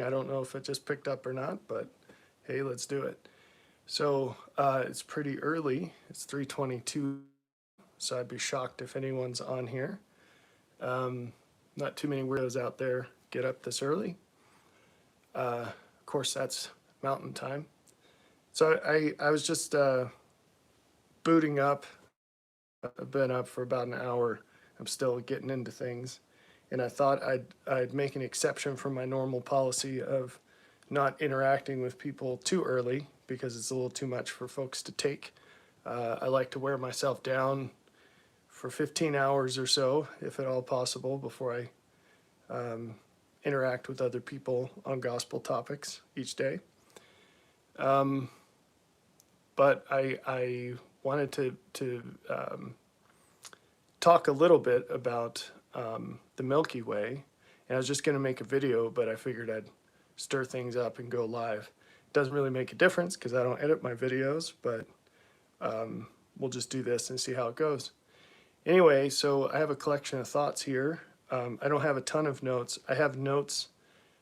I don't know if it just picked up or not, but hey, let's do it. So it's pretty early. It's 3:22, so I'd be shocked if anyone's on here. Not too many weirdos out there get up this early. Of course, that's mountain time. So I was just booting up. I've been up for about an hour. I'm still getting into things, and I thought I'd make an exception from my normal policy of not interacting with people too early because it's a little too much for folks to take. I like to wear myself down for 15 hours or so, if at all possible, before I interact with other people on gospel topics each day. But I wanted to talk a little bit about the Milky Way. And I was just going to make a video, but I figured I'd stir things up and go live. It doesn't really make a difference because I don't edit my videos, but we'll just do this and see how it goes. Anyway, so I have a collection of thoughts here. I don't have a ton of notes. I have notes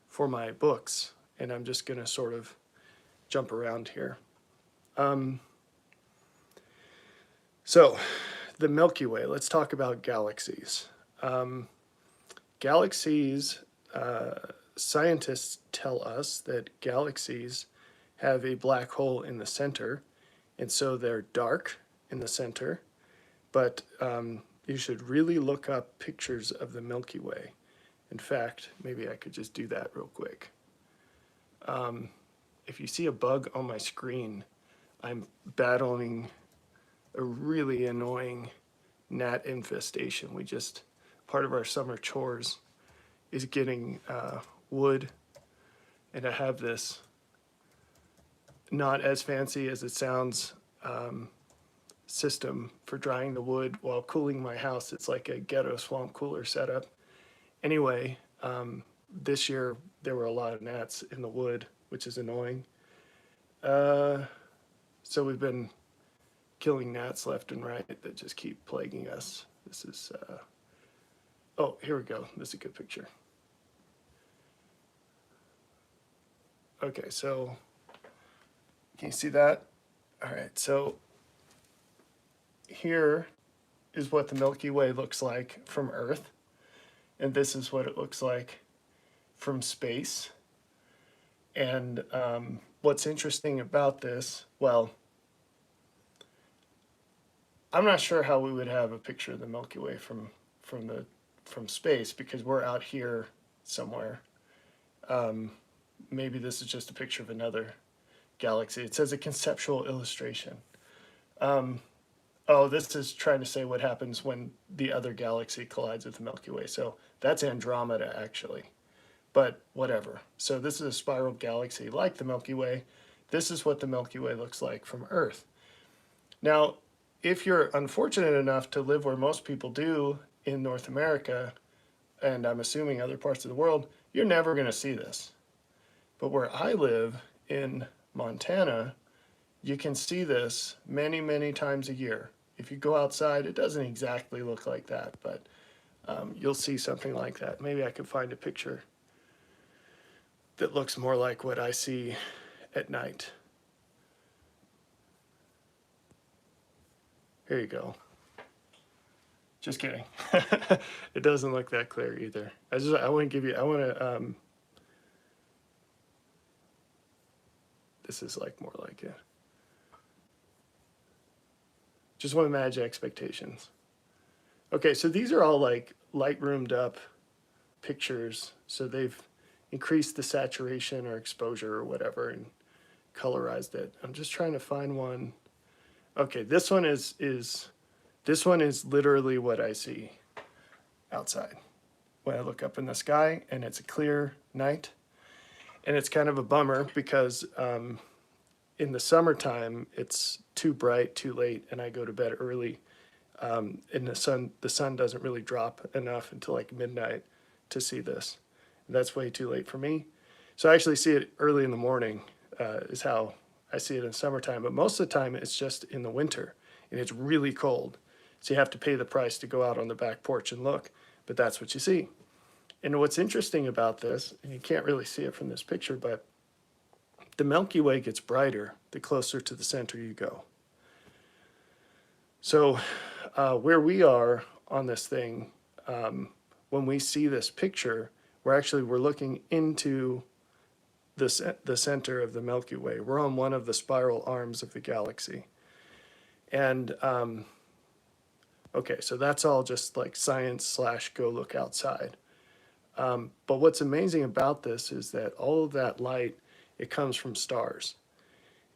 for my books, and I'm just going to sort of jump around here. So, the Milky Way. Let's talk about galaxies. Galaxies, scientists tell us that galaxies have a black hole in the center, and so they're dark in the center. But you should really look up pictures of the Milky Way. In fact, maybe I could just do that real quick. If you see a bug on my screen, I'm battling a really annoying gnat infestation. Part of our summer chores is getting wood, and I have this not as fancy as it sounds system for drying the wood while cooling my house. It's like a ghetto swamp cooler setup. Anyway, this year there were a lot of gnats in the wood, which is annoying. So we've been killing gnats left and right that just keep plaguing us. This is, oh, here we go. This is a good picture. Okay, so can you see that? All right, so here is what the Milky Way looks like from Earth, and this is what it looks like from space. And what's interesting about this, well, I'm not sure how we would have a picture of the Milky Way from space because we're out here somewhere. Maybe this is just a picture of another galaxy. It says a conceptual illustration. Oh, this is trying to say what happens when the other galaxy collides with the Milky Way. So that's Andromeda, actually. But whatever. So this is a spiral galaxy like the Milky Way. This is what the Milky Way looks like from Earth. Now, if you're unfortunate enough to live where most people do in North America, and I'm assuming other parts of the world, you're never going to see this. But where I live in Montana, you can see this many, many times a year. If you go outside, it doesn't exactly look like that, but you'll see something like that. Maybe I could find a picture that looks more like what I see at night. Here you go. Just kidding. It doesn't look that clear either. I want to, this is like more like it. Just want to manage expectations. Okay, so these are all like light-roomed up pictures. So they've increased the saturation or exposure or whatever and colorized it. I'm just trying to find one. Okay, this one is literally what I see outside when I look up in the sky, and it's a clear night. And it's kind of a bummer because in the summertime, it's too bright, too late, and I go to bed early. And the sun doesn't really drop enough until like midnight to see this. And that's way too late for me. So I actually see it early in the morning is how I see it in summertime. But most of the time, it's just in the winter, and it's really cold. So you have to pay the price to go out on the back porch and look, but that's what you see. And what's interesting about this, and you can't really see it from this picture, but the Milky Way gets brighter the closer to the center you go. So where we are on this thing, when we see this picture, we're looking into the center of the Milky Way. We're on one of the spiral arms of the galaxy. And okay, so that's all just like science / go look outside. But what's amazing about this is that all of that light, it comes from stars.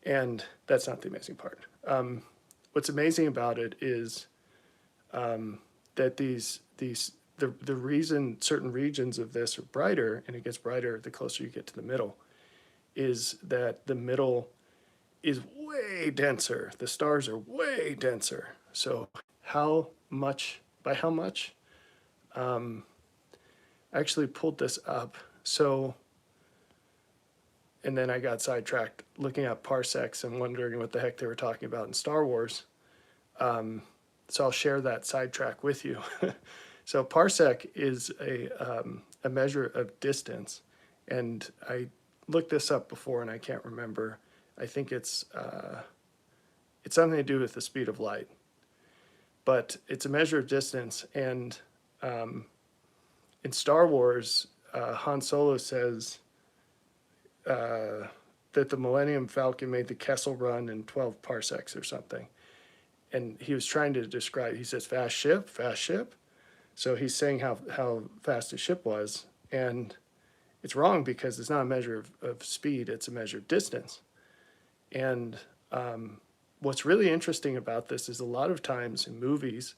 And that's not the amazing part. What's amazing about it is that the reason certain regions of this are brighter, and it gets brighter the closer you get to the middle, is that the middle is way denser. The stars are way denser. So by how much? I actually pulled this up. So, and then I got sidetracked looking at parsecs and wondering what the heck they were talking about in Star Wars. So I'll share that sidetrack with you. So parsec is a measure of distance. And I looked this up before and I can't remember. I think it's something to do with the speed of light. But it's a measure of distance. And in Star Wars, Han Solo says that the Millennium Falcon made the Kessel Run in 12 parsecs or something. And he was trying to describe, he says, fast ship, fast ship. So he's saying how fast his ship was. And it's wrong because it's not a measure of speed, it's a measure of distance. And what's really interesting about this is a lot of times in movies,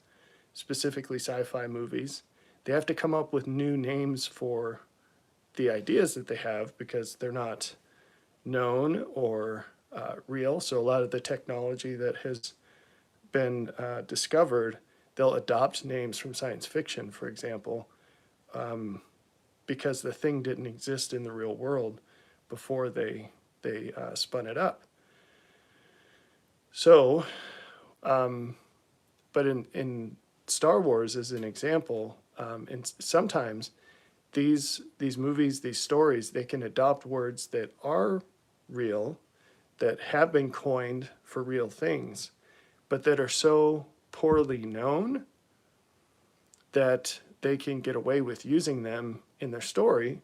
specifically sci-fi movies, they have to come up with new names for the ideas that they have because they're not known or real. So a lot of the technology that has been discovered, they'll adopt names from science fiction, for example, because the thing didn't exist in the real world before they spun it up. So, but in Star Wars, as an example, and sometimes these movies, these stories, they can adopt words that are real, that have been coined for real things, but that are so poorly known that they can get away with using them in their story,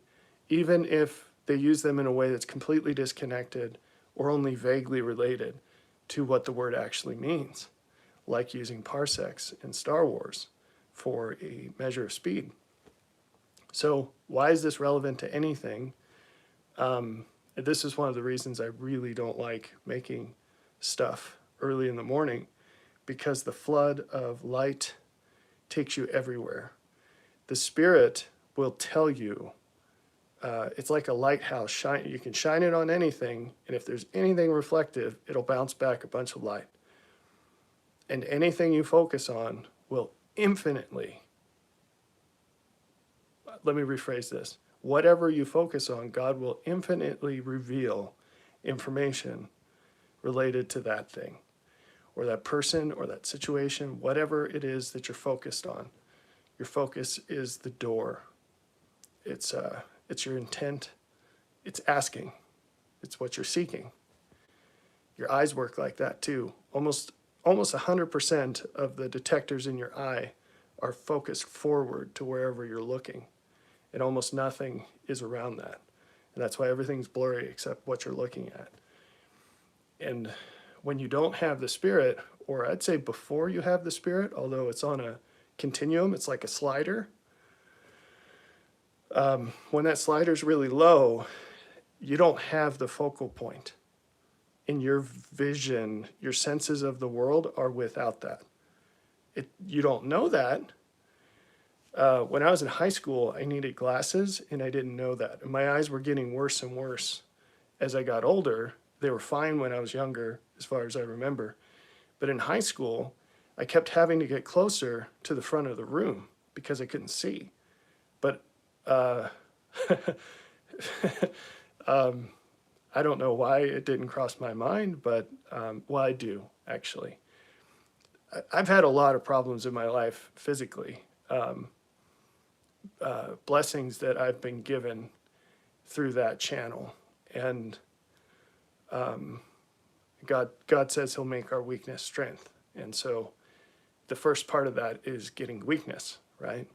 even if they use them in a way that's completely disconnected or only vaguely related to what the word actually means, like using parsecs in Star Wars for a measure of speed. So why is this relevant to anything? This is one of the reasons I really don't like making stuff early in the morning, because the flood of light takes you everywhere. The Spirit will tell you, it's like a lighthouse. You can shine it on anything, and if there's anything reflective, it'll bounce back a bunch of light. And anything you focus on will infinitely, let me rephrase this, whatever you focus on, God will infinitely reveal information related to that thing, or that person, or that situation, whatever it is that you're focused on. Your focus is the door. It's your intent. It's asking. It's what you're seeking. Your eyes work like that too. Almost 100% of the detectors in your eye are focused forward to wherever you're looking. And almost nothing is around that. And that's why everything's blurry except what you're looking at. And when you don't have the Spirit, or I'd say before you have the Spirit, although it's on a continuum, it's like a slider. When that slider's really low, you don't have the focal point. In your vision, your senses of the world are without that. You don't know that. When I was in high school, I needed glasses, and I didn't know that. And my eyes were getting worse and worse as I got older. They were fine when I was younger, as far as I remember. But in high school, I kept having to get closer to the front of the room because I couldn't see. But I don't know why it didn't cross my mind, but well, I do, actually. I've had a lot of problems in my life physically. blessings that I've been given through that channel. And God says he'll make our weakness strength. And so the first part of that is getting weakness, right?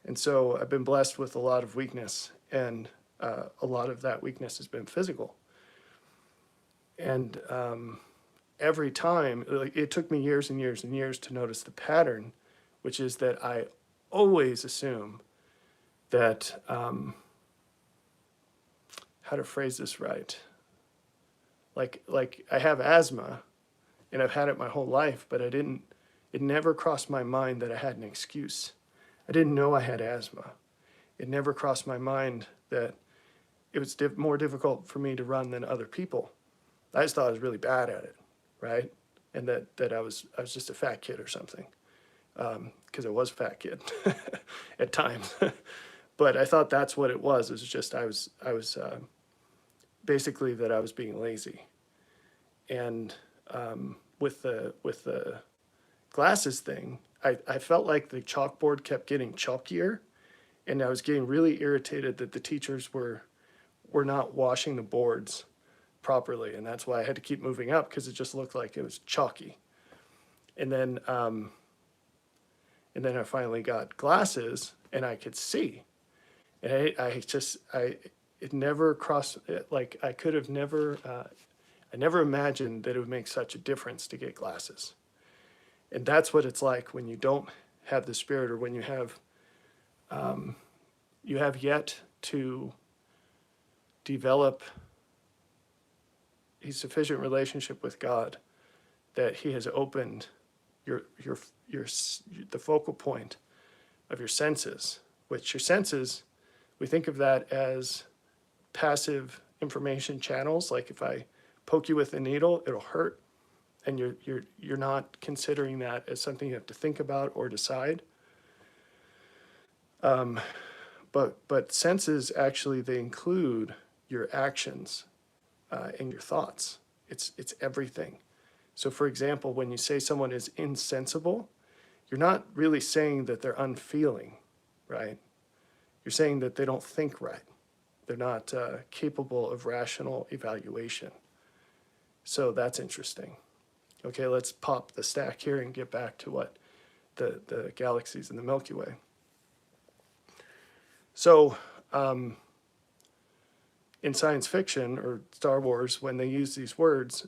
And so I've been blessed with a lot of weakness, and a lot of that weakness has been physical. And every time, like, it took me years and years and years to notice the pattern, which is that I always assume that, how to phrase this right? Like I have asthma, and I've had it my whole life, but it never crossed my mind that I had an excuse. I didn't know I had asthma. It never crossed my mind that it was more difficult for me to run than other people. I just thought I was really bad at it, right? And that I was just a fat kid or something, because I was a fat kid at times. But I thought that's what it was. It was just I was basically that I was being lazy. And with the glasses thing, I felt like the chalkboard kept getting chalkier, and I was getting really irritated that the teachers were not washing the boards properly, and that's why I had to keep moving up, because it just looked like it was chalky. And then I finally got glasses, and I could see, and it never crossed, like I could have never, I never imagined that it would make such a difference to get glasses. And that's what it's like when you don't have the Spirit, or when you have yet to develop a sufficient relationship with God, that he has opened the focal point of your senses, which your senses, we think of that as passive information channels. Like if I poke you with a needle, it'll hurt, and you're not considering that as something you have to think about or decide. But senses, actually, they include your actions and your thoughts. It's everything. So for example, when you say someone is insensible, you're not really saying that they're unfeeling, right? You're saying that they don't think right. They're not capable of rational evaluation. So that's interesting. Okay, let's pop the stack here and get back to what the galaxies in the Milky Way. So in science fiction or Star Wars, when they use these words,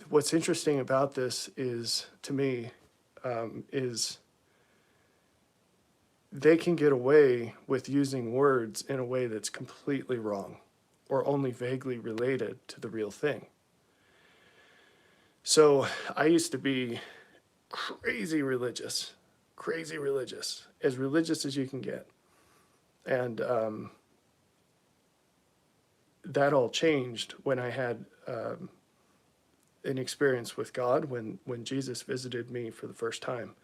what's interesting about this is, to me, is they can get away with using words in a way that's completely wrong, or only vaguely related to the real thing. So I used to be crazy religious as religious as you can get. And that all changed when I had an experience with God, when Jesus visited me for the first time.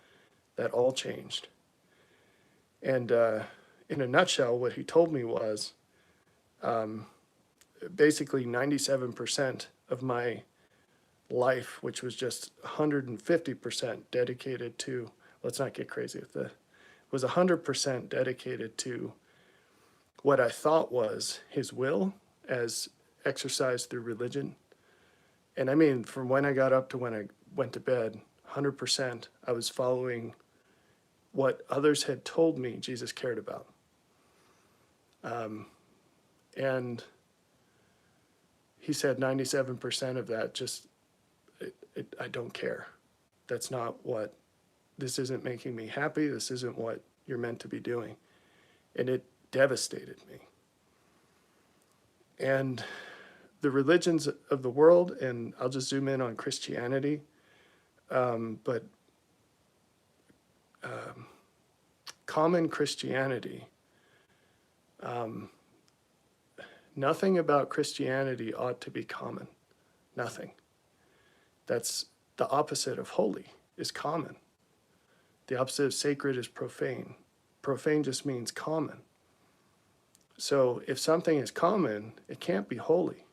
That all changed. And in a nutshell, what he told me was basically 97% of my life, which was just 150% dedicated to, let's not get crazy with the, was 100% dedicated to what I thought was his will as exercised through religion. And I mean, from when I got up to when I went to bed, 100%, I was following what others had told me Jesus cared about. And he said 97% of that just, I don't care. That's not what, this isn't making me happy. This isn't what you're meant to be doing. And it devastated me. And the religions of the world, and I'll just zoom in on Christianity, but common Christianity, nothing about Christianity ought to be common. Nothing. That's the opposite of holy, is common. The opposite of sacred is profane. Profane just means common. So if something is common, it can't be holy.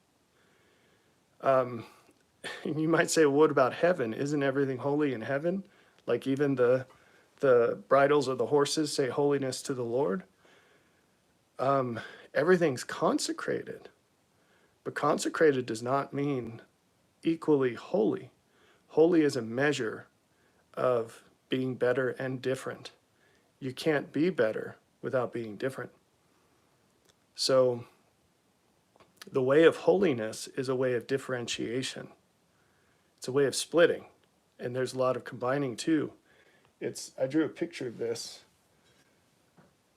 You might say, well, what about heaven? Isn't everything holy in heaven? Like even the the bridles of the horses say holiness to the Lord. Everything's consecrated, but consecrated does not mean equally holy. Holy is a measure of being better and different. You can't be better without being different. So the way of holiness is a way of differentiation. It's a way of splitting, and there's a lot of combining too. I drew a picture of this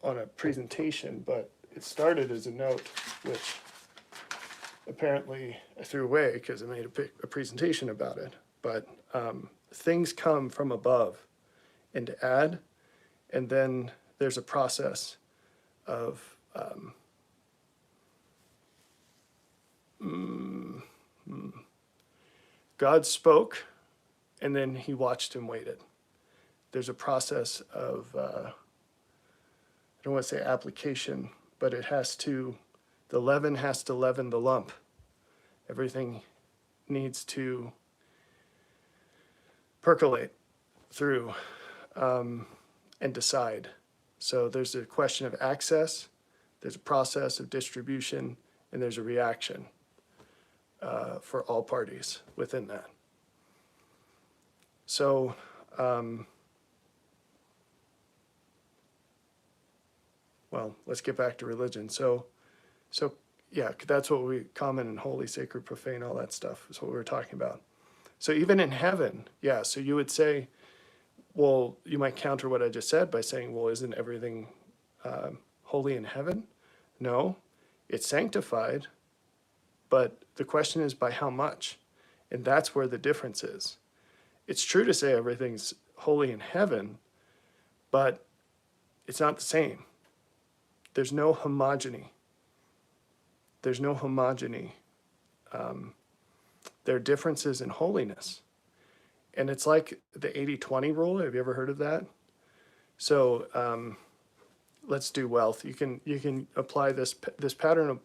on a presentation, but it started as a note, which apparently I threw away because I made a presentation about it. But things come from above and to add, and then there's a process of God spoke, and then he watched and waited. There's a process of, I don't want to say application, but the leaven has to leaven the lump. Everything needs to percolate through and decide. So there's a question of access, there's a process of distribution, and there's a reaction for all parties within that. So well, let's get back to religion. So yeah, that's what we common and holy, sacred, profane, all that stuff is what we were talking about. So even in heaven, yeah, so you would say, well, you might counter what I just said by saying, well, isn't everything holy in heaven? No, it's sanctified, but the question is by how much? And that's where the difference is. It's true to say everything's holy in heaven, but it's not the same. There's no homogeny. There's no homogeny. There are differences in holiness. And it's like the 80-20 rule. Have you ever heard of that? So let's do wealth. You can apply this pattern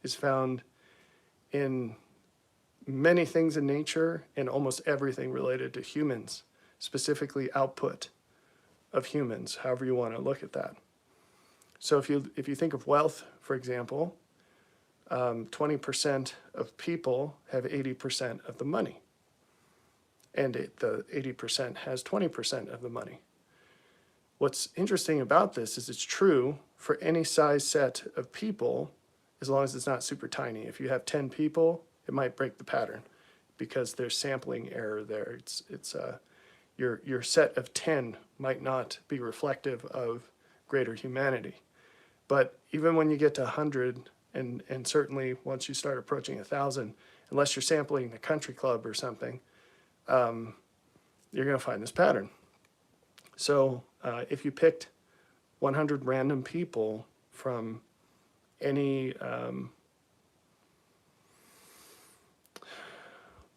is found in many things in nature and almost everything related to humans, specifically output of humans, however you want to look at that. So if you think of wealth, for example, 20% of people have 80% of the money, and the 80% has 20% of the money. What's interesting about this is it's true for any size set of people, as long as it's not super tiny. If you have 10 people, it might break the pattern because there's sampling error there. Your set of 10 might not be reflective of greater humanity. But even when you get to 100, and certainly once you start approaching 1,000, unless you're sampling the country club or something, you're going to find this pattern. So if you picked 100 random people from any,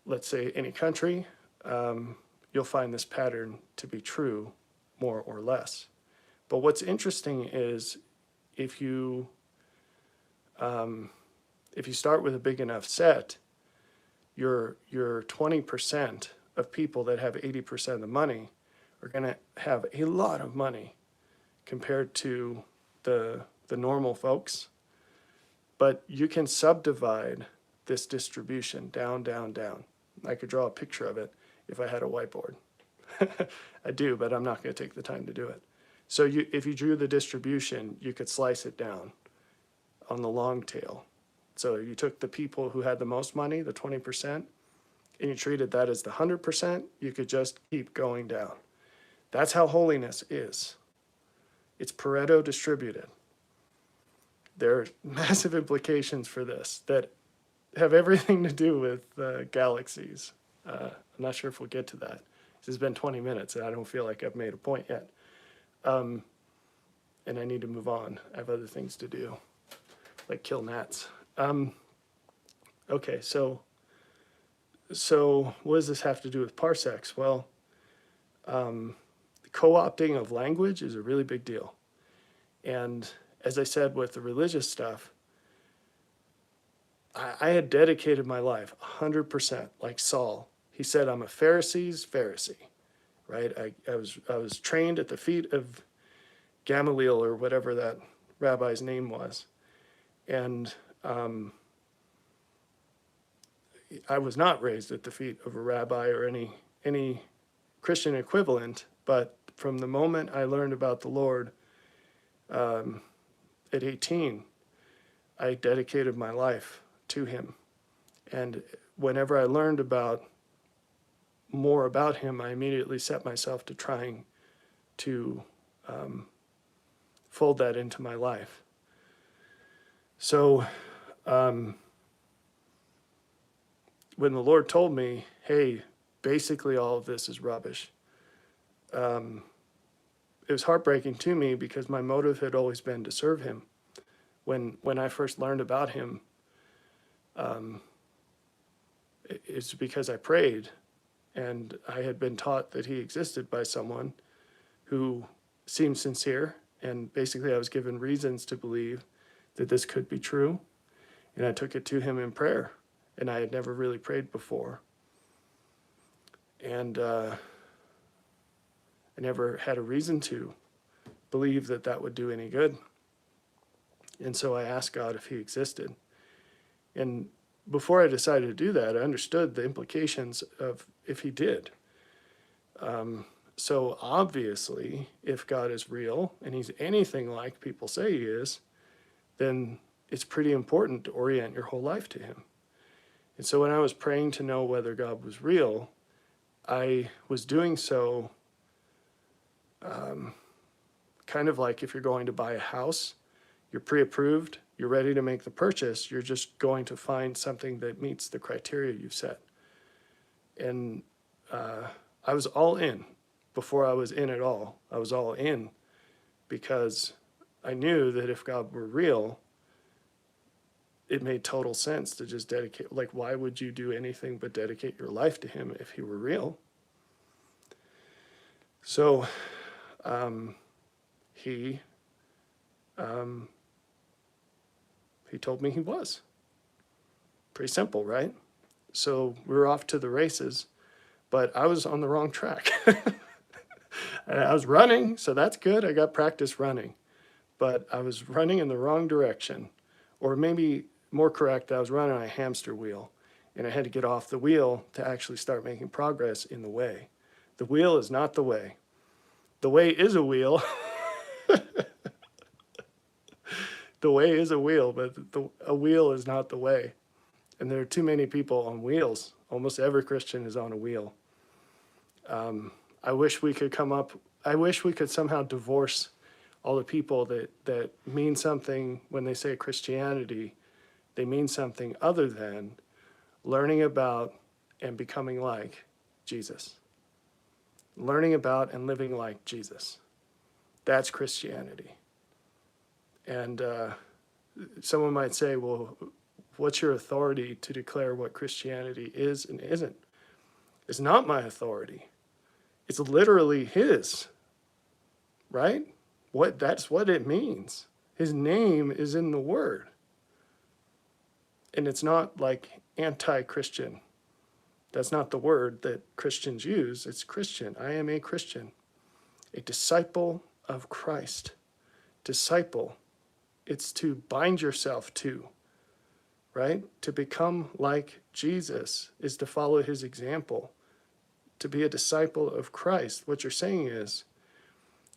let's say any country, you'll find this pattern to be true more or less. But what's interesting is if you start with a big enough set, your 20% of people that have 80% of the money are going to have a lot of money compared to the normal folks. But you can subdivide this distribution down, down, down. I could draw a picture of it if I had a whiteboard. I do, but I'm not going to take the time to do it. So if you drew the distribution, you could slice it down on the long tail. So you took the people who had the most money, the 20%, and you treated that as the 100%, you could just keep going down. That's how holiness is. It's Pareto distributed. There are massive implications for this that have everything to do with galaxies. I'm not sure if we'll get to that. This has been 20 minutes and I don't feel like I've made a point yet. And I need to move on. I have other things to do, like kill gnats. Okay, so what does this have to do with parsecs? Well, co-opting of language is a really big deal. And as I said with the religious stuff, I had dedicated my life 100%, like Saul. He said, I'm a Pharisee's Pharisee. right? I was trained at the feet of Gamaliel, or whatever that rabbi's name was. And I was not raised at the feet of a rabbi or any Christian equivalent, but from the moment I learned about the Lord at 18, I dedicated my life to him. And whenever I learned more about him, I immediately set myself to trying to fold that into my life. So when the Lord told me, hey, basically all of this is rubbish, it was heartbreaking to me because my motive had always been to serve him. When I first learned about him, it's because I prayed, and I had been taught that he existed by someone who seemed sincere, and basically I was given reasons to believe that this could be true, and I took it to him in prayer, and I had never really prayed before. And I never had a reason to believe that that would do any good. And so I asked God if he existed. And before I decided to do that, I understood the implications of if he did. So obviously, if God is real and he's anything like people say he is, then it's pretty important to orient your whole life to him. And so when I was praying to know whether God was real, I was doing so kind of like if you're going to buy a house, you're pre-approved, you're ready to make the purchase, you're just going to find something that meets the criteria you've set. And I was all in before I was in at all. I was all in because I knew that if God were real, it made total sense to just dedicate. Like, why would you do anything but dedicate your life to him if he were real? So he told me he was. Pretty simple, right? So we were off to the races, but I was on the wrong track. I was running, so that's good. I got practice running, but I was running in the wrong direction. Or maybe more correct, I was running on a hamster wheel, and I had to get off the wheel to actually start making progress in the way. The wheel is not the way. The way is a wheel. The way is a wheel, but a wheel is not the way. And there are too many people on wheels. Almost every Christian is on a wheel. I wish we could somehow divorce all the people that mean something when they say Christianity. They mean something other than learning about and becoming like Jesus. Learning about and living like Jesus. That's Christianity. And someone might say, well, what's your authority to declare what Christianity is and isn't? It's not my authority. It's literally his, right? That's what it means. His name is in the word. And it's not like anti-Christian. That's not the word that Christians use. It's Christian. I am a Christian, a disciple of Christ. Disciple. It's to bind yourself to, right? To become like Jesus is to follow his example. To be a disciple of Christ. What you're saying is,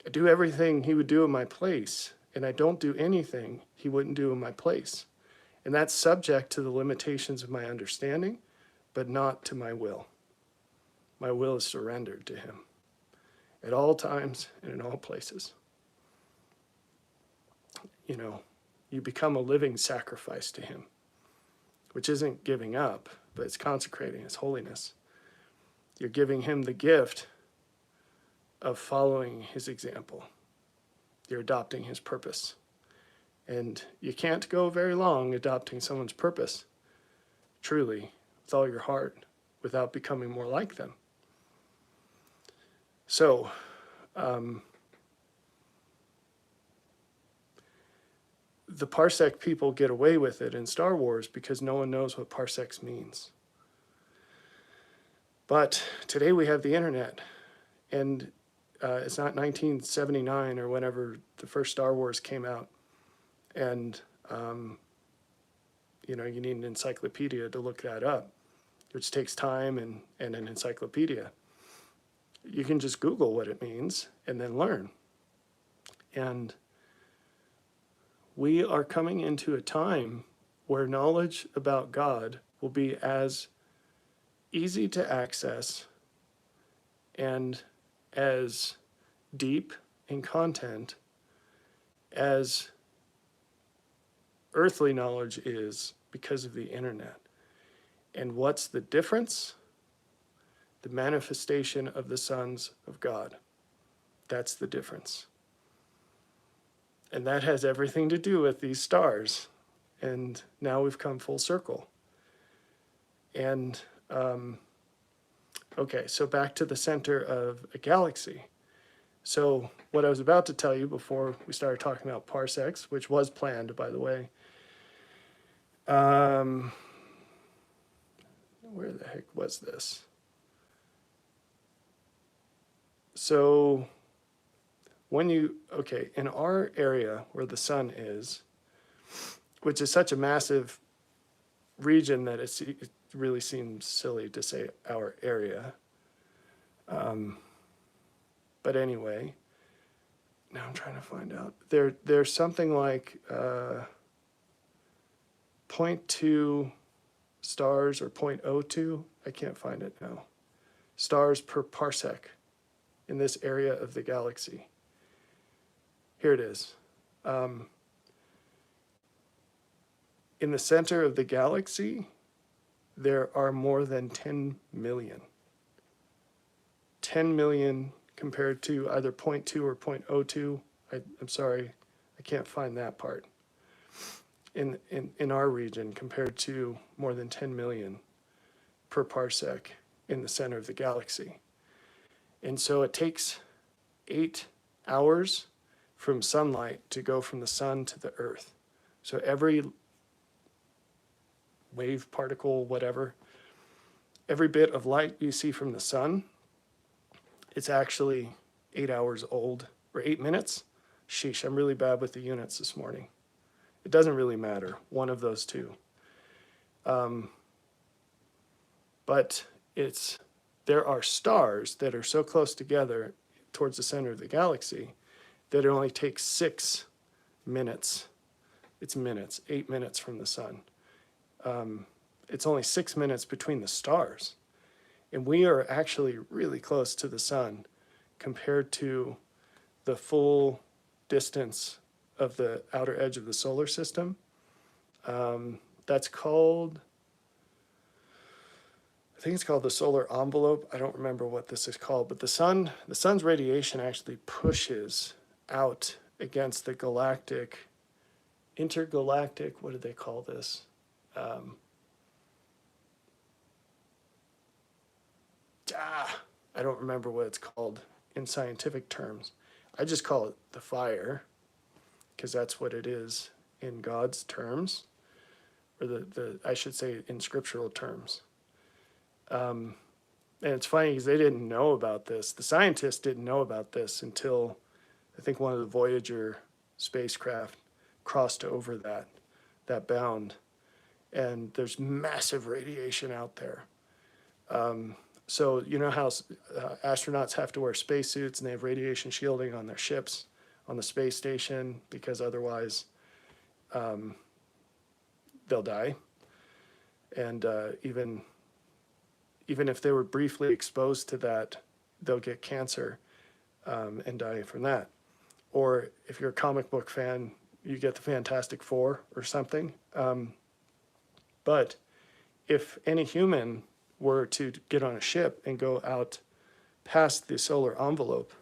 I do everything he would do in my place, and I don't do anything he wouldn't do in my place. And that's subject to the limitations of my understanding, but not to my will. My will is surrendered to him at all times and in all places. You know, you become a living sacrifice to him, which isn't giving up, but it's consecrating his holiness. You're giving him the gift of following his example. You're adopting his purpose. And you can't go very long adopting someone's purpose, truly, with all your heart, without becoming more like them. So, the parsec people get away with it in Star Wars because no one knows what parsecs means. But today we have the internet, And it's not 1979 or whenever the first Star Wars came out. And, you need an encyclopedia to look that up, which takes time and an encyclopedia. You can just Google what it means and then learn. And we are coming into a time where knowledge about God will be as easy to access and as deep in content as earthly knowledge is because of the internet. And what's the difference? The manifestation of the sons of God. That's the difference. And that has everything to do with these stars. And now we've come full circle. And, okay, so back to the center of a galaxy. So what I was about to tell you before we started talking about parsecs, which was planned, by the way, where the heck was this? So in our area where the sun is, which is such a massive region that it really seems silly to say our area. But anyway, now I'm trying to find out. There's something like 0.2 stars or 0.02, I can't find it now, stars per parsec in this area of the galaxy. Here it is. In the center of the galaxy, there are more than 10 million. 10 million compared to either 0.2 or 0.02. I'm sorry, I can't find that part. In our region compared to more than 10 million per parsec in the center of the galaxy. And so it takes 8 hours from sunlight to go from the sun to the earth. So every wave, particle, whatever, every bit of light you see from the sun, it's actually 8 hours old, or 8 minutes. Sheesh, I'm really bad with the units this morning. It doesn't really matter, one of those two. But there are stars that are so close together towards the center of the galaxy that it only takes 6 minutes. It's minutes, 8 minutes from the sun. It's only 6 minutes between the stars. And we are actually really close to the sun compared to the full distance of the outer edge of the solar system. That's called, I think it's called the solar envelope. I don't remember what this is called, but the sun's radiation actually pushes out against the intergalactic, what do they call this? I don't remember what it's called in scientific terms. I just call it the fire, because that's what it is in God's terms, or I should say in scriptural terms. And it's funny because they didn't know about this. The scientists didn't know about this until I think one of the Voyager spacecraft crossed over that bound. And there's massive radiation out there. So you know how astronauts have to wear spacesuits and they have radiation shielding on their ships on the space station because otherwise they'll die. And even if they were briefly exposed to that, they'll get cancer and die from that. Or if you're a comic book fan, you get the Fantastic Four or something. But if any human were to get on a ship and go out past the solar envelope,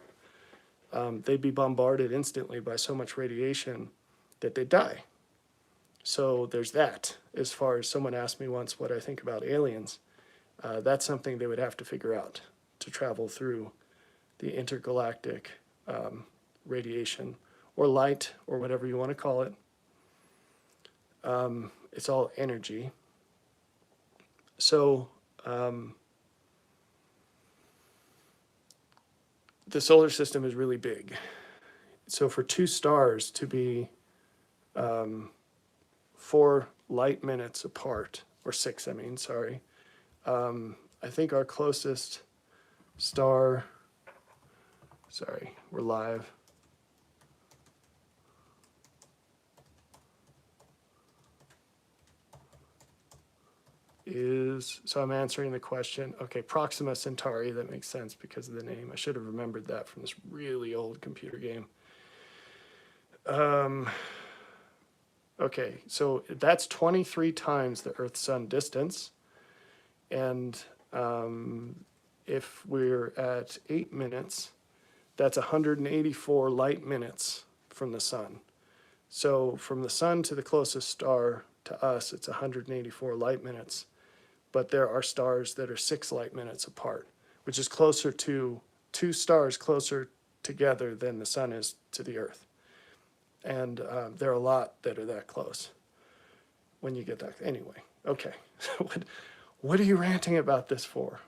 they'd be bombarded instantly by so much radiation that they'd die. So there's that. As far as someone asked me once what I think about aliens, that's something they would have to figure out to travel through the intergalactic radiation or light or whatever you want to call it. It's all energy. So the solar system is really big. So for two stars to be 4 light minutes apart, or 6, I mean, sorry. I think our closest star, sorry, we're live. So I'm answering the question. Okay, Proxima Centauri, that makes sense because of the name. I should have remembered that from this really old computer game. Okay, so that's 23 times the Earth-Sun distance. And if we're at 8 minutes, that's 184 light minutes from the sun. So from the sun to the closest star to us, it's 184 light minutes. But there are stars that are 6 light minutes apart, which is closer to 2 stars closer together than the sun is to the Earth. And there are a lot that are that close when you get that. Anyway, okay. What are you ranting about this for?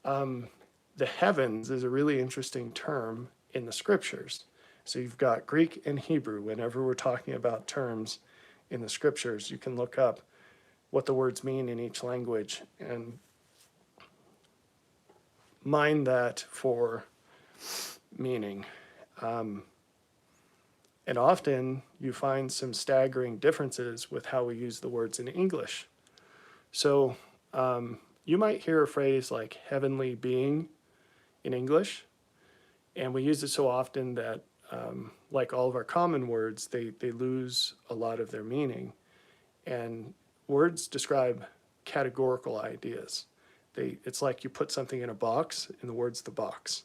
The heavens is a really interesting term in the scriptures. So you've got Greek and Hebrew. Whenever we're talking about terms in the scriptures, you can look up what the words mean in each language and mine that for meaning. And often you find some staggering differences with how we use the words in English. So you might hear a phrase like heavenly being in English, and we use it so often that like all of our common words, they lose a lot of their meaning. And words describe categorical ideas. It's like you put something in a box, and the word's the box.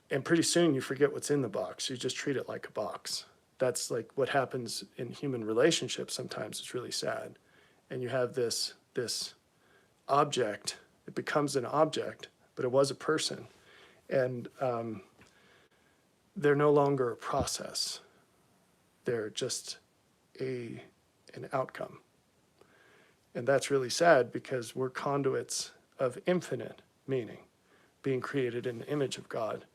And pretty soon you forget what's in the box. You just treat it like a box. That's like what happens in human relationships sometimes. It's really sad. And you have this object. It becomes an object, but it was a person. And they're no longer a process. They're just an outcome. And that's really sad because we're conduits of infinite meaning, being created in the image of God.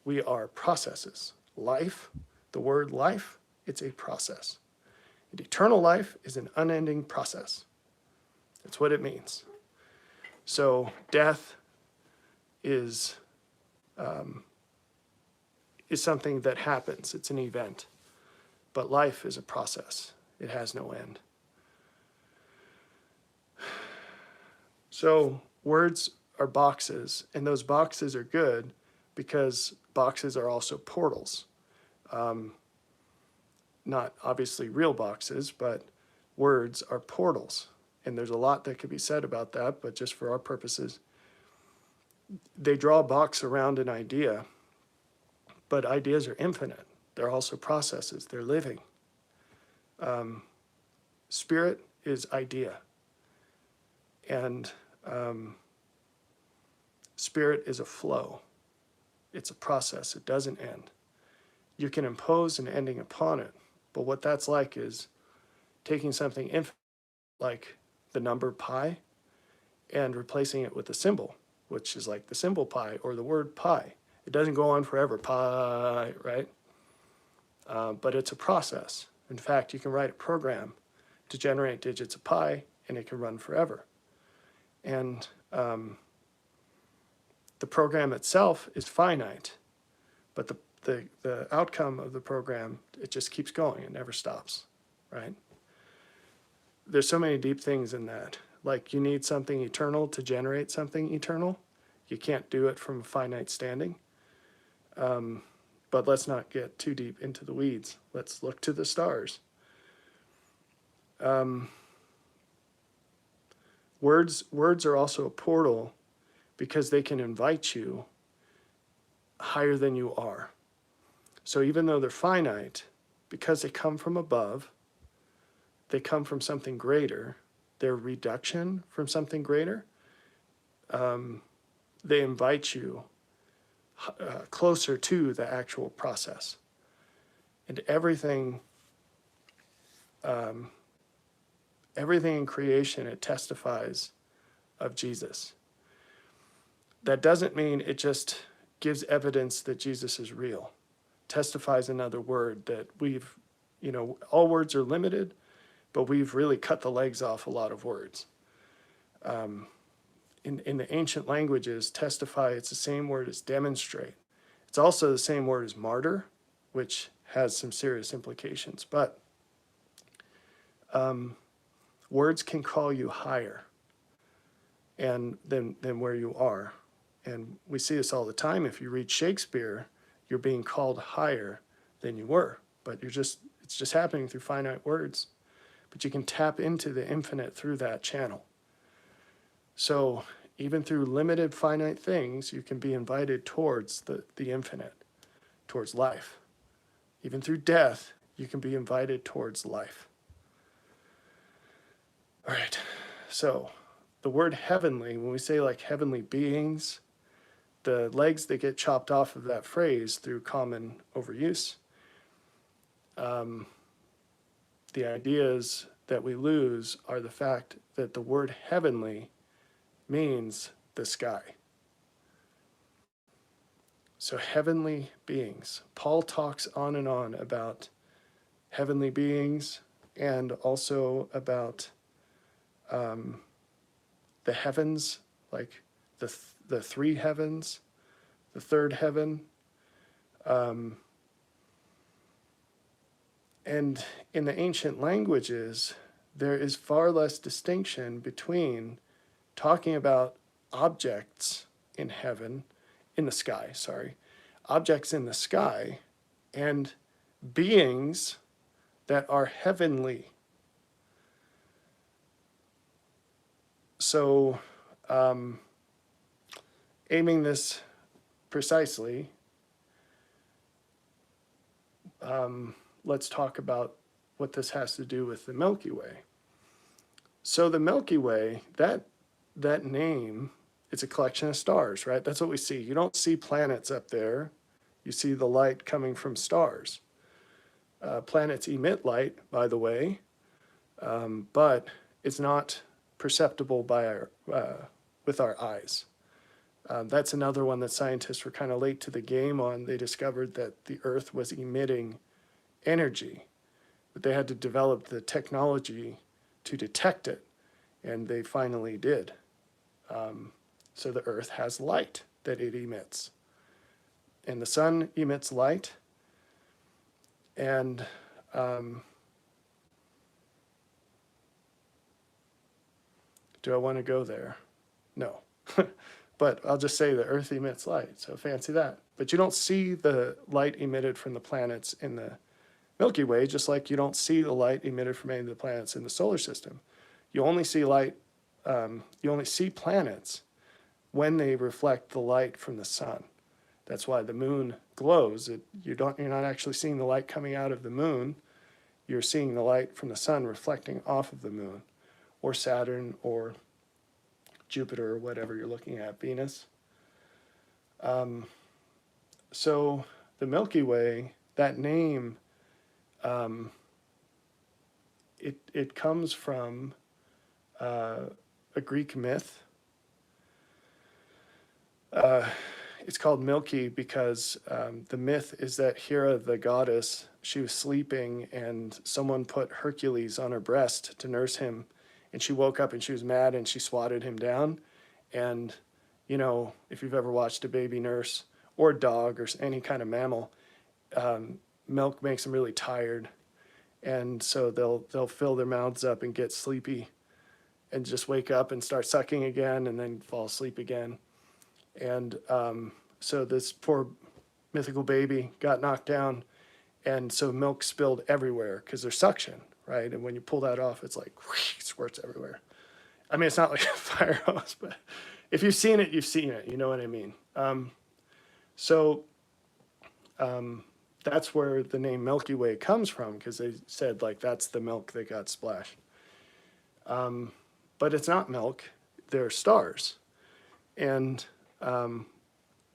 We are processes. Life, the word life, it's a process. And eternal life is an unending process. That's what it means. So death is something that happens. It's an event. But life is a process. It has no end. So words are boxes, and those boxes are good because boxes are also portals. Not obviously real boxes, but words are portals. And there's a lot that could be said about that, but just for our purposes, they draw a box around an idea, but ideas are infinite. They're also processes. They're living. Spirit is idea. And spirit is a flow. It's a process. It doesn't end. You can impose an ending upon it, but what that's like is taking something infinite, like the number pi, and replacing it with a symbol, which is like the symbol pi or the word pi. It doesn't go on forever, pi, right? But it's a process. In fact, you can write a program to generate digits of pi, and it can run forever. And the program itself is finite, but the outcome of the program, it just keeps going. It never stops, right? There's so many deep things in that. Like you need something eternal to generate something eternal. You can't do it from a finite standing. But let's not get too deep into the weeds. Let's look to the stars. Words are also a portal because they can invite you higher than you are. So even though they're finite, because they come from above, they come from something greater, they're reduction from something greater, they invite you closer to the actual process. And everything in creation, it testifies of Jesus. That doesn't mean it just gives evidence that Jesus is real, testifies another word that we've, all words are limited, but we've really cut the legs off a lot of words. In the ancient languages, testify, it's the same word as demonstrate. It's also the same word as martyr, which has some serious implications. But words can call you higher and than where you are. And we see this all the time. If you read Shakespeare, you're being called higher than you were. But it's just happening through finite words. But you can tap into the infinite through that channel. So even through limited finite things, you can be invited towards the infinite, towards life. Even through death, you can be invited towards life. All right, so the word heavenly, when we say like heavenly beings, the legs that get chopped off of that phrase through common overuse, the ideas that we lose are the fact that the word heavenly means the sky. So heavenly beings. Paul talks on and on about heavenly beings and also about the heavens, like the three heavens, the third heaven. And in the ancient languages, there is far less distinction between talking about objects in heaven, in the sky, objects in the sky, and beings that are heavenly. So, aiming this precisely, let's talk about what this has to do with the Milky Way. So the Milky Way, that name, it's a collection of stars, right? That's what we see. You don't see planets up there. You see the light coming from stars. Planets emit light, by the way, but it's not perceptible by with our eyes. That's another one that scientists were kind of late to the game on. They discovered that the Earth was emitting energy, but they had to develop the technology to detect it, and they finally did. So the Earth has light that it emits, and the sun emits light, and do I want to go there? No. But I'll just say the Earth emits light, so fancy that. But you don't see the light emitted from the planets in the Milky Way, just like you don't see the light emitted from any of the planets in the solar system. You only see light, you only see planets when they reflect the light from the sun. That's why the moon glows. You're not actually seeing the light coming out of the moon. You're seeing the light from the sun reflecting off of the moon, or Saturn, or Jupiter, or whatever you're looking at, Venus. So the Milky Way, that name, it comes from a Greek myth. It's called Milky because the myth is that Hera, the goddess, she was sleeping and someone put Hercules on her breast to nurse him, and she woke up and she was mad and she swatted him down. And, if you've ever watched a baby nurse or a dog or any kind of mammal, milk makes them really tired. And so they'll fill their mouths up and get sleepy and just wake up and start sucking again and then fall asleep again. And so this poor mythical baby got knocked down, and so milk spilled everywhere because there's suction, right? And when you pull that off, it's like whoosh, it squirts everywhere. I mean, it's not like a fire hose, but if you've seen it, you've seen it. You know what I mean? That's where the name Milky Way comes from, because they said, like, that's the milk that got splashed. But it's not milk. They're stars. And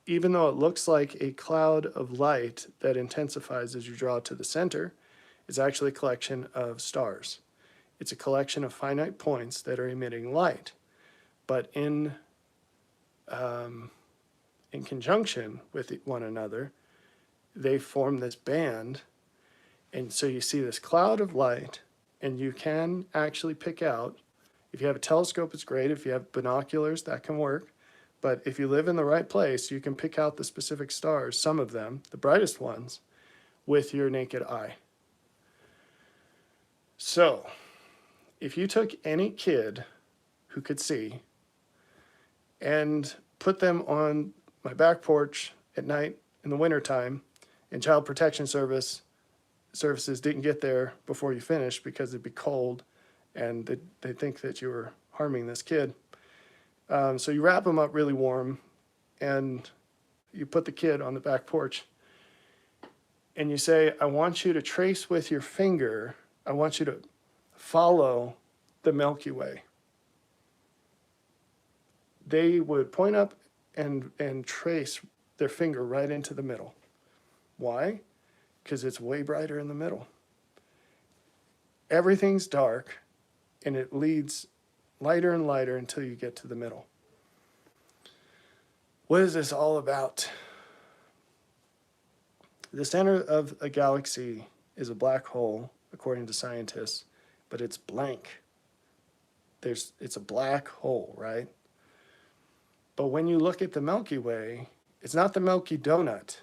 even though it looks like a cloud of light that intensifies as you draw to the center, it's actually a collection of stars. It's a collection of finite points that are emitting light. But in in conjunction with one another, they form this band. And so you see this cloud of light, and you can actually pick out, if you have a telescope, it's great. If you have binoculars, that can work. But if you live in the right place, you can pick out the specific stars, some of them, the brightest ones, with your naked eye. So if you took any kid who could see and put them on my back porch at night in the wintertime, and Child Protection Services didn't get there before you finished because it'd be cold, and they think that you were harming this kid. So you wrap them up really warm, and you put the kid on the back porch, and you say, I want you to trace with your finger, I want you to follow the Milky Way. They would point up and trace their finger right into the middle. Why? Because it's way brighter in the middle. Everything's dark, and it leads lighter and lighter until you get to the middle. What is this all about? The center of a galaxy is a black hole, according to scientists, but it's blank. It's a black hole, right? But when you look at the Milky Way, it's not the Milky Donut.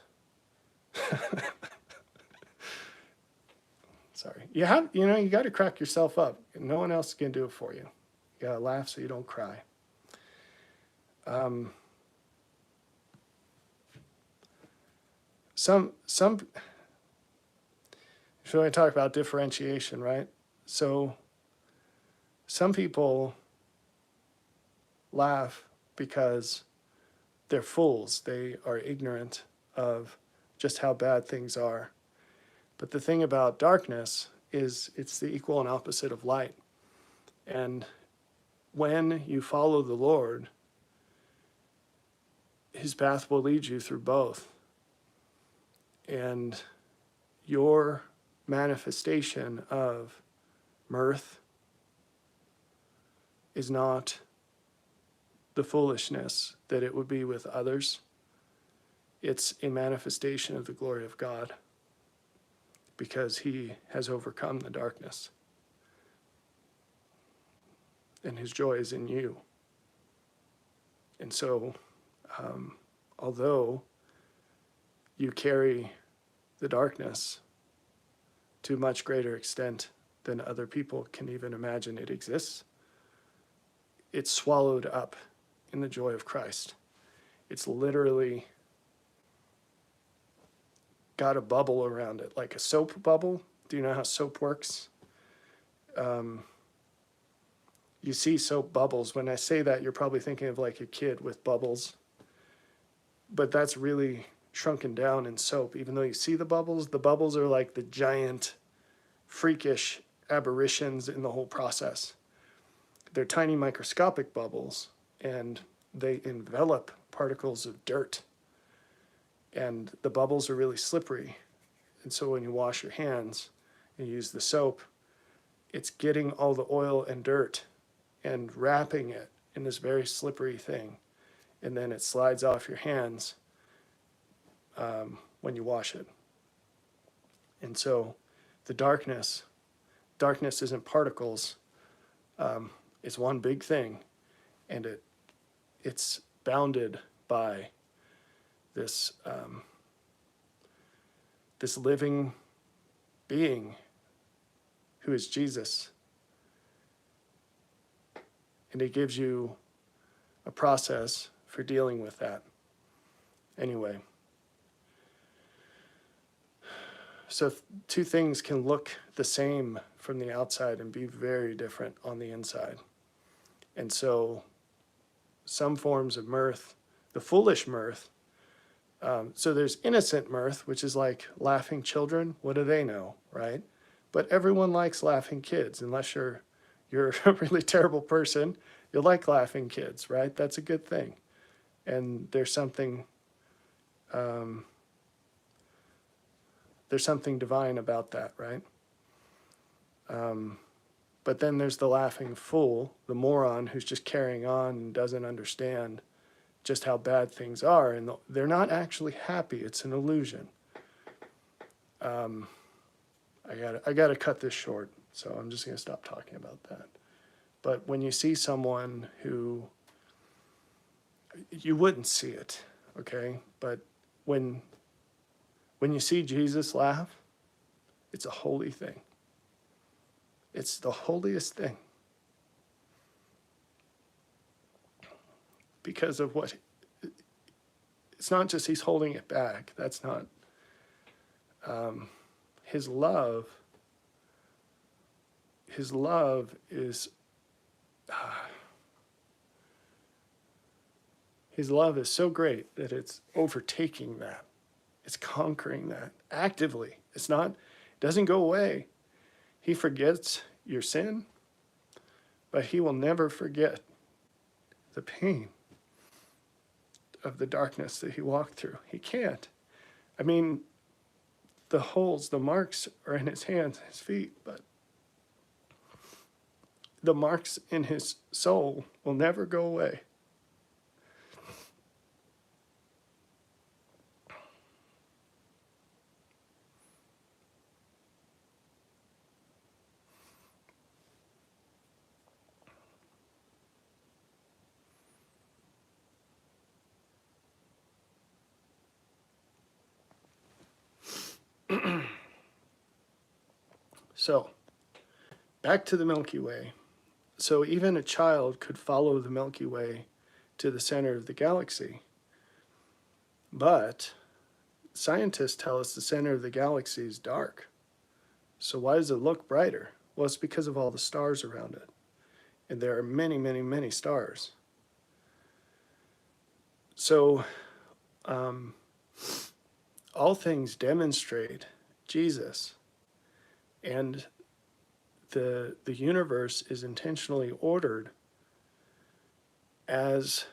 Sorry. You got to crack yourself up. No one else can do it for you. You got to laugh so you don't cry. So I talk about differentiation, right? So some people laugh because they're fools. They are ignorant of just how bad things are. But the thing about darkness is it's the equal and opposite of light. And when you follow the Lord, his path will lead you through both. And your manifestation of mirth is not the foolishness that it would be with others. It's a manifestation of the glory of God, because he has overcome the darkness. And his joy is in you. And so, although you carry the darkness to a much greater extent than other people can even imagine it exists, it's swallowed up in the joy of Christ. It's literally got a bubble around it, like a soap bubble. Do you know how soap works? You see soap bubbles. When I say that, you're probably thinking of like a kid with bubbles. But that's really shrunken down in soap. Even though you see the bubbles are like the giant, freakish aberrations in the whole process. They're tiny microscopic bubbles, and they envelop particles of dirt. And the bubbles are really slippery. And so when you wash your hands and use the soap, it's getting all the oil and dirt and wrapping it in this very slippery thing. And then it slides off your hands when you wash it. And so the darkness isn't particles. It's one big thing. And it's bounded by this living being who is Jesus. And he gives you a process for dealing with that. Anyway, so two things can look the same from the outside and be very different on the inside. And so some forms of mirth, the foolish mirth, so there's innocent mirth, which is like laughing children. What do they know, right? But everyone likes laughing kids, unless you're a really terrible person. You like laughing kids, right? That's a good thing. And there's something divine about that, right? But then there's the laughing fool, the moron who's just carrying on and doesn't understand just how bad things are, and they're not actually happy. It's an illusion. I gotta cut this short, so I'm just gonna stop talking about that. But when you see someone who, you wouldn't see it, okay? But when you see Jesus laugh, it's a holy thing. It's the holiest thing. Because of what, it's not just he's holding it back. That's not, his love is, his love is so great that it's overtaking that. It's conquering that actively. It's not, it doesn't go away. He forgets your sin, but he will never forget the pain of the darkness that he walked through. He can't. I mean, the holes, the marks are in his hands, his feet, but the marks in his soul will never go away. So, back to the Milky Way. So even a child could follow the Milky Way to the center of the galaxy. But scientists tell us the center of the galaxy is dark. So why does it look brighter? Well, it's because of all the stars around it. And there are many, many, many stars. So all things demonstrate Jesus. And the universe is intentionally ordered as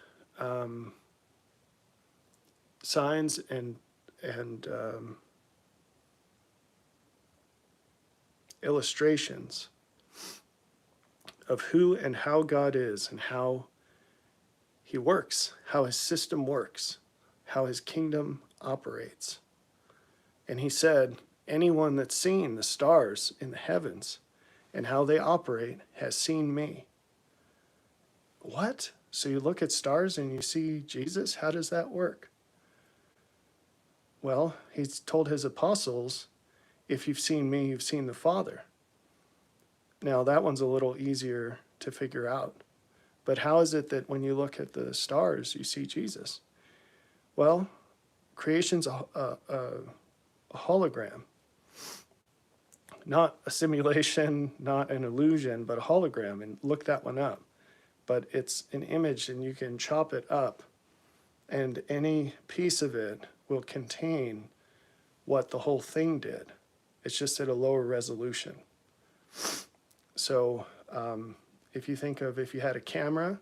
signs and illustrations of who and how God is and how he works, how his system works, how his kingdom operates. And he said, anyone that's seen the stars in the heavens and how they operate has seen me. What? So you look at stars and you see Jesus? How does that work? Well, he's told his apostles, if you've seen me, you've seen the Father. Now, that one's a little easier to figure out. But how is it that when you look at the stars, you see Jesus? Well, creation's a hologram. Not a simulation, not an illusion, but a hologram. And look that one up. But it's an image, and you can chop it up, and any piece of it will contain what the whole thing did. It's just at a lower resolution. So if you think of if you had a camera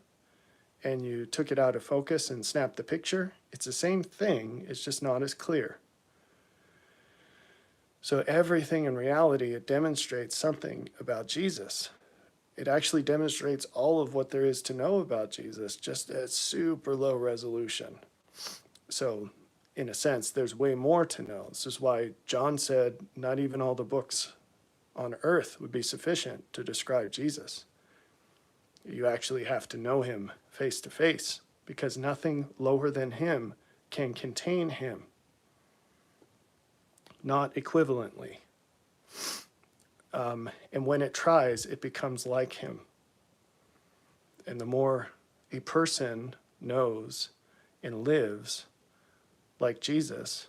and you took it out of focus and snapped the picture, it's the same thing, it's just not as clear. So everything in reality, it demonstrates something about Jesus. It actually demonstrates all of what there is to know about Jesus, just at super low resolution. So in a sense, there's way more to know. This is why John said not even all the books on earth would be sufficient to describe Jesus. You actually have to know him face to face, because nothing lower than him can contain him. Not equivalently. And when it tries, it becomes like him. And the more a person knows and lives like Jesus,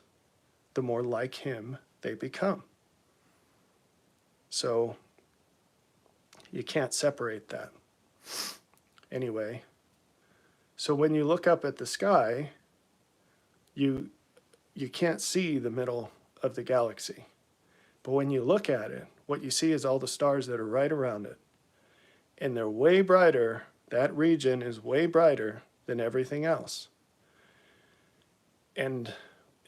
the more like him they become. So you can't separate that. Anyway, so when you look up at the sky, you can't see the middle of the galaxy. But when you look at it, what you see is all the stars that are right around it. And they're way brighter. That region is way brighter than everything else. And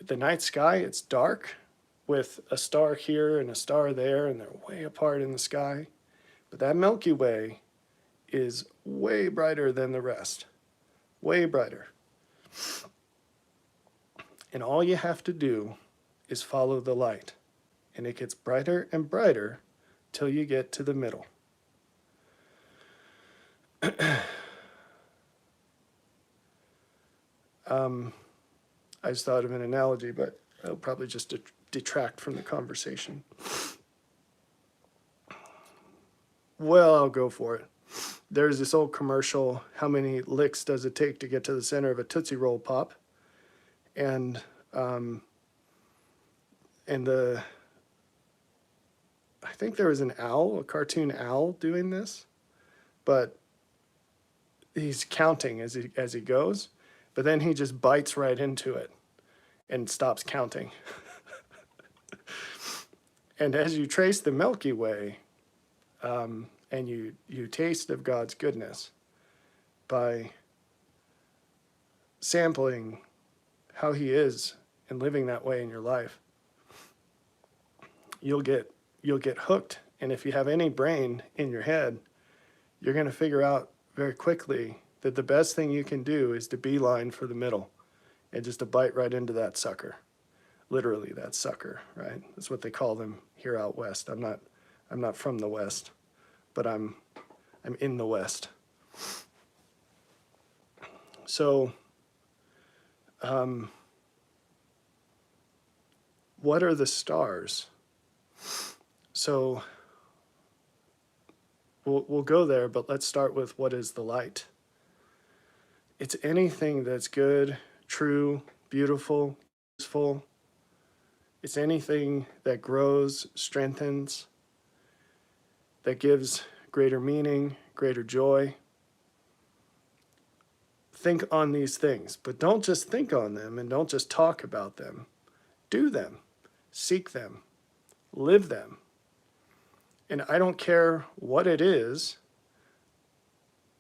the night sky, it's dark with a star here and a star there, and they're way apart in the sky. But that Milky Way is way brighter than the rest. Way brighter. And all you have to do is follow the light. And it gets brighter and brighter till you get to the middle. I just thought of an analogy, but it'll probably just detract from the conversation. Well, I'll go for it. There's this old commercial, how many licks does it take to get to the center of a Tootsie Roll Pop? And I think there was an owl, a cartoon owl doing this, but he's counting as he goes, but then he just bites right into it and stops counting. And as you trace the Milky Way, and you taste of God's goodness by sampling how he is and living that way in your life, you'll get hooked. And if you have any brain in your head, you're going to figure out very quickly that the best thing you can do is to beeline for the middle and just to bite right into that sucker. Literally that sucker, right? That's what they call them here out west. I'm not from the West, but I'm in the West. So, what are the stars? So, we'll go there, but let's start with what is the light. It's anything that's good, true, beautiful, useful. It's anything that grows, strengthens, that gives greater meaning, greater joy. Think on these things, but don't just think on them and don't just talk about them. Do them, seek them, live them. And I don't care what it is,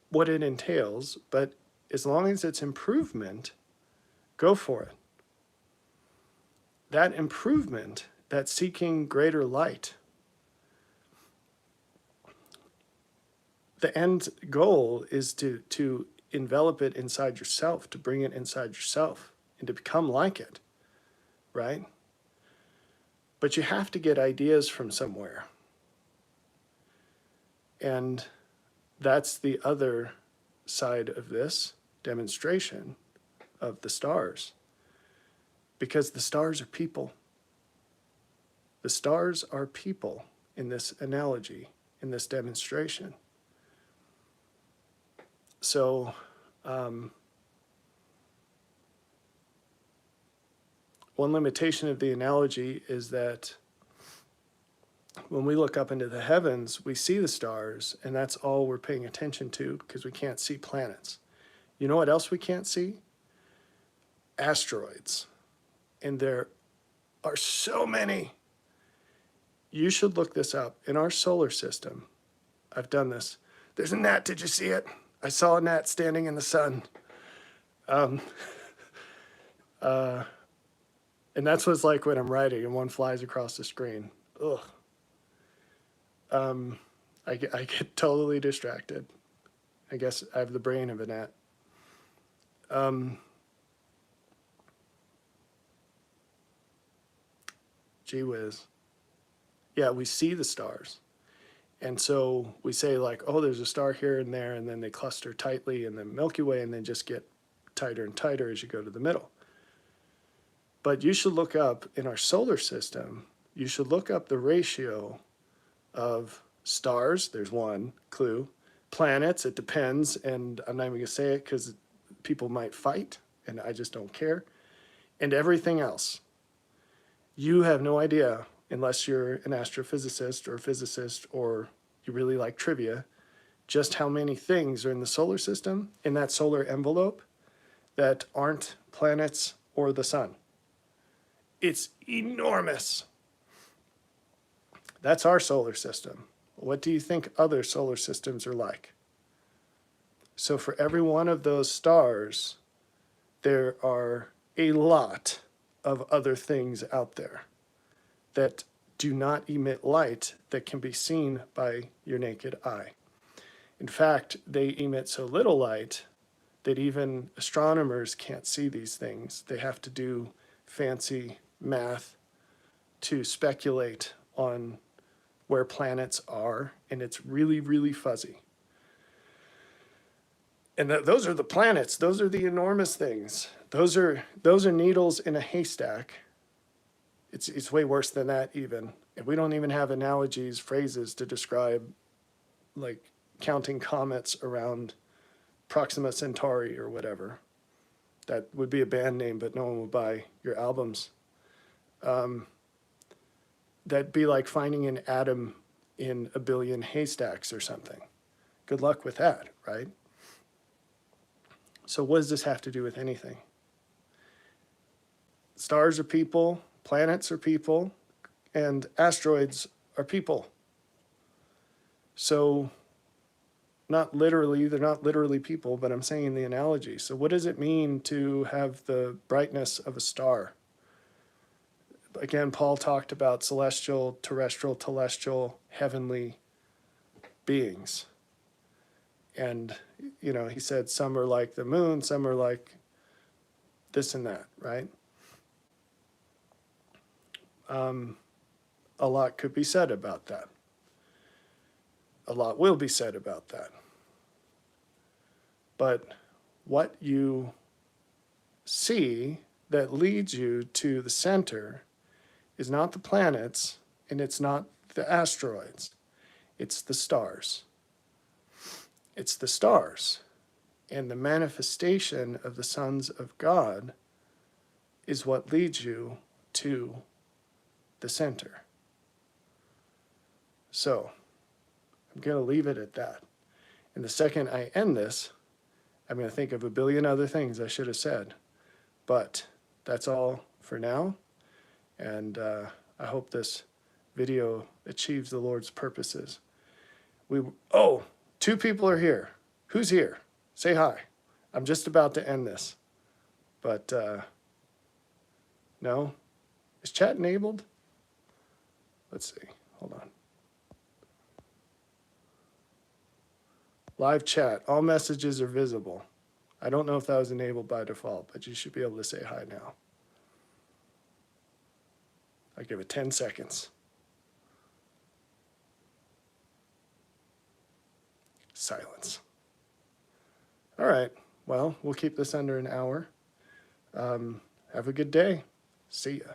what it entails, but as long as it's improvement, go for it. That improvement, that seeking greater light, the end goal is to envelop it inside yourself, to bring it inside yourself and to become like it, right? But you have to get ideas from somewhere. And that's the other side of this demonstration of the stars. Because the stars are people. The stars are people in this analogy, in this demonstration. So, one limitation of the analogy is that when we look up into the heavens, we see the stars, and that's all we're paying attention to because we can't see planets. You know what else we can't see? Asteroids. And there are so many. You should look this up. In our solar system, I've done this. There's a gnat. Did you see it? I saw a gnat standing in the sun. And that's what it's like when I'm writing and one flies across the screen. Ugh. I get totally distracted. I guess I have the brain of a gnat. Gee whiz. Yeah, we see the stars. And so we say like, oh, there's a star here and there, and then they cluster tightly in the Milky Way and then just get tighter and tighter as you go to the middle. But you should look up in our solar system, you should look up the ratio of stars, there's one clue, planets, it depends, and I'm not even going to say it because people might fight, and I just don't care, and everything else. You have no idea, unless you're an astrophysicist or a physicist or you really like trivia, just how many things are in the solar system, in that solar envelope, that aren't planets or the sun. It's enormous. That's our solar system. What do you think other solar systems are like? So for every one of those stars, there are a lot of other things out there that do not emit light that can be seen by your naked eye. In fact, they emit so little light that even astronomers can't see these things. They have to do fancy math to speculate on where planets are, and it's really, really fuzzy. And those are the planets. Those are the enormous things. Those are needles in a haystack. It's way worse than that even. And we don't even have analogies, phrases to describe like counting comets around Proxima Centauri or whatever. That would be a band name, but no one would buy your albums. That'd be like finding an atom in a billion haystacks or something. Good luck with that, right? So what does this have to do with anything? Stars are people, planets are people, and asteroids are people. So not literally, they're not literally people, but I'm saying the analogy. So what does it mean to have the brightness of a star? Again, Paul talked about celestial, terrestrial, telestial, heavenly beings. And, you know, he said some are like the moon, some are like this and that, right? A lot could be said about that. A lot will be said about that. But what you see that leads you to the center is not the planets, and it's not the asteroids. It's the stars. It's the stars. And the manifestation of the sons of God is what leads you to the center. So, I'm going to leave it at that. And the second I end this, I'm going to think of a billion other things I should have said. But that's all for now. And I hope this video achieves the Lord's purposes. Oh, 2 people are here. Who's here? Say hi. I'm just about to end this. But no? Is chat enabled? Let's see. Hold on. Live chat. All messages are visible. I don't know if that was enabled by default, but you should be able to say hi now. I'll give it 10 seconds. Silence. All right. Well, we'll keep this under an hour. Have a good day. See ya.